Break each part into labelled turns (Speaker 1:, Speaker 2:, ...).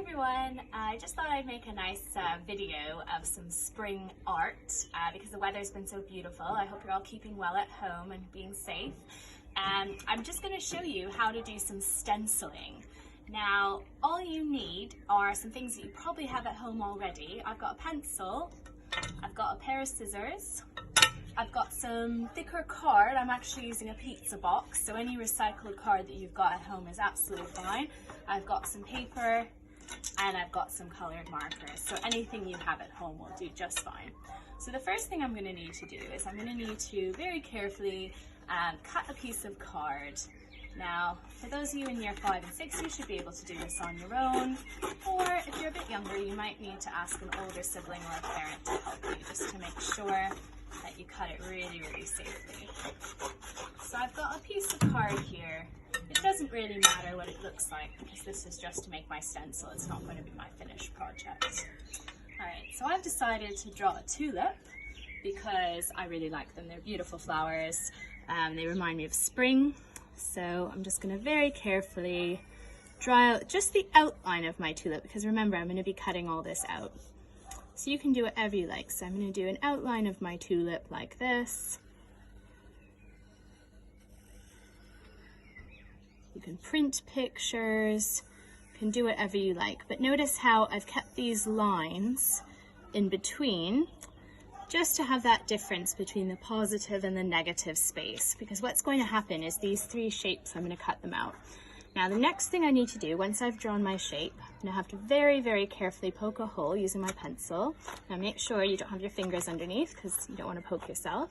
Speaker 1: everyone, I just thought I'd make a nice video of some spring art because the weather's been so beautiful. I hope you're all keeping well at home and being safe. And I'm just going to show you how to do some stenciling. Now, all you need are some things that you probably have at home already. I've got a pencil, I've got a pair of scissors, I've got some thicker card. I'm actually using a pizza box, so any recycled card that you've got at home is absolutely fine. I've got some paper and I've got some colored markers, so anything you have at home will do just fine. So the first thing I'm going to need to do is I'm going to need to very carefully cut a piece of card. Now, for those of you in year 5 and 6, you should be able to do this on your own, or if you're a bit younger, you might need to ask an older sibling or a parent to help you, just to make sure that you cut it really, really safely. So I've got a piece of card here. It doesn't really matter what it looks like because this is just to make my stencil. It's not going to be my finished project. Alright, so I've decided to draw a tulip because I really like them. They're beautiful flowers. They remind me of spring. So I'm just going to very carefully draw out just the outline of my tulip because remember, I'm going to be cutting all this out. So you can do whatever you like. So I'm going to do an outline of my tulip like this. You can print pictures, you can do whatever you like. But notice how I've kept these lines in between just to have that difference between the positive and the negative space. Because what's going to happen is these three shapes, I'm going to cut them out. Now the next thing I need to do, once I've drawn my shape, I'm going to have to very, very carefully poke a hole using my pencil. Now make sure you don't have your fingers underneath because you don't want to poke yourself.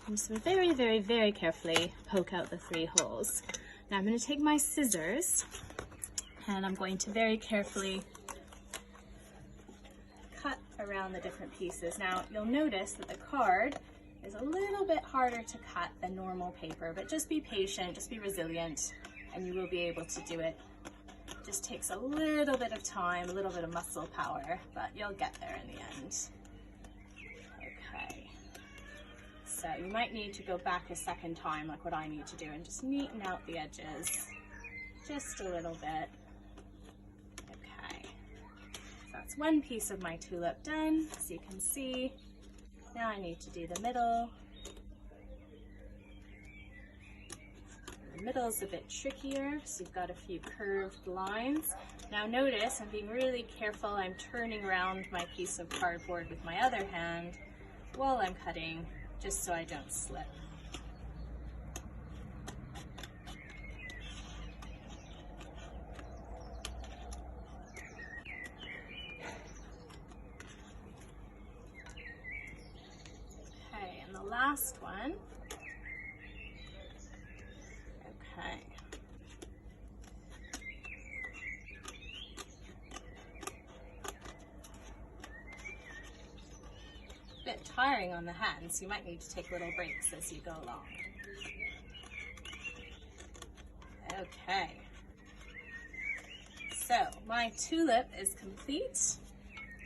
Speaker 1: I'm just going to very, very, very carefully poke out the 3 holes. Now I'm going to take my scissors and I'm going to very carefully cut around the different pieces. Now you'll notice that the card is a little bit harder to cut than normal paper, but just be patient, just be resilient, and you will be able to do it. It just takes a little bit of time, a little bit of muscle power, but you'll get there in the end. Okay. So you might need to go back a second time, like what I need to do, and just neaten out the edges just a little bit. Okay. So that's one piece of my tulip done, as you can see. Now I need to do the middle. The middle's a bit trickier, so you've got a few curved lines. Now notice I'm being really careful. I'm turning around my piece of cardboard with my other hand while I'm cutting, just so I don't slip. Okay, and the last one. Okay. Bit tiring on the hands, you might need to take little breaks as you go along. Okay. So my tulip is complete.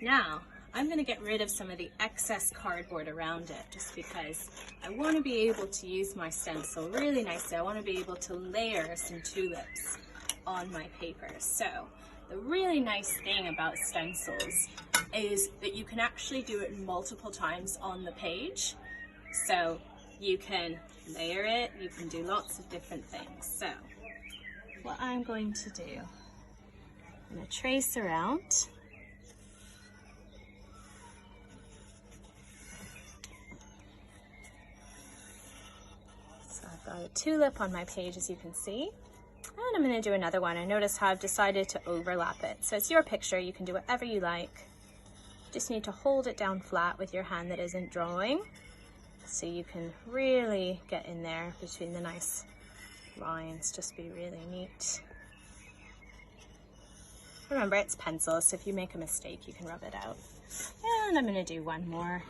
Speaker 1: Now I'm going to get rid of some of the excess cardboard around it just because I want to be able to use my stencil really nicely. I want to be able to layer some tulips on my paper. So the really nice thing about stencils is that you can actually do it multiple times on the page. So you can layer it, you can do lots of different things. So what I'm going to do, I'm going to trace around. Got a tulip on my page, as you can see, and I'm going to do another one. And notice how I've decided to overlap it. So it's your picture, you can do whatever you like. Just need to hold it down flat with your hand that isn't drawing, so you can really get in there between the nice lines. Just be really neat. Remember, it's pencil, so if you make a mistake, you can rub it out. And I'm going to do one more.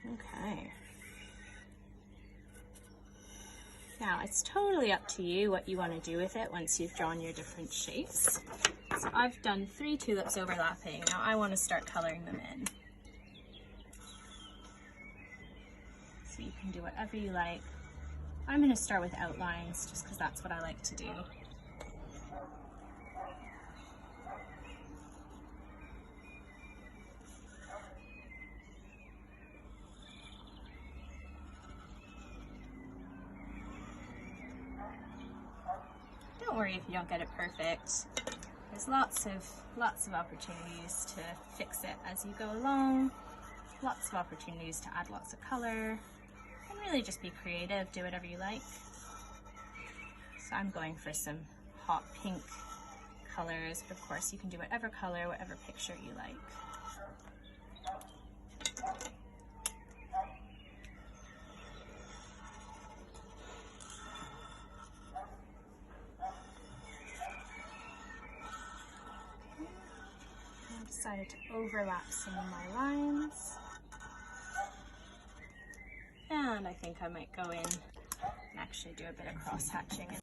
Speaker 1: Okay. Now it's totally up to you what you want to do with it once you've drawn your different shapes. So I've done 3 tulips overlapping. Now I want to start coloring them in. So you can do whatever you like. I'm going to start with outlines just because that's what I like to do. Don't worry if you don't get it perfect. There's lots of opportunities to fix it as you go along. Lots of opportunities to add lots of color. And really just be creative, do whatever you like. So I'm going for some hot pink colors, but of course you can do whatever color, whatever picture you like. I decided to overlap some of my lines. And I think I might go in and actually do a bit of cross hatching.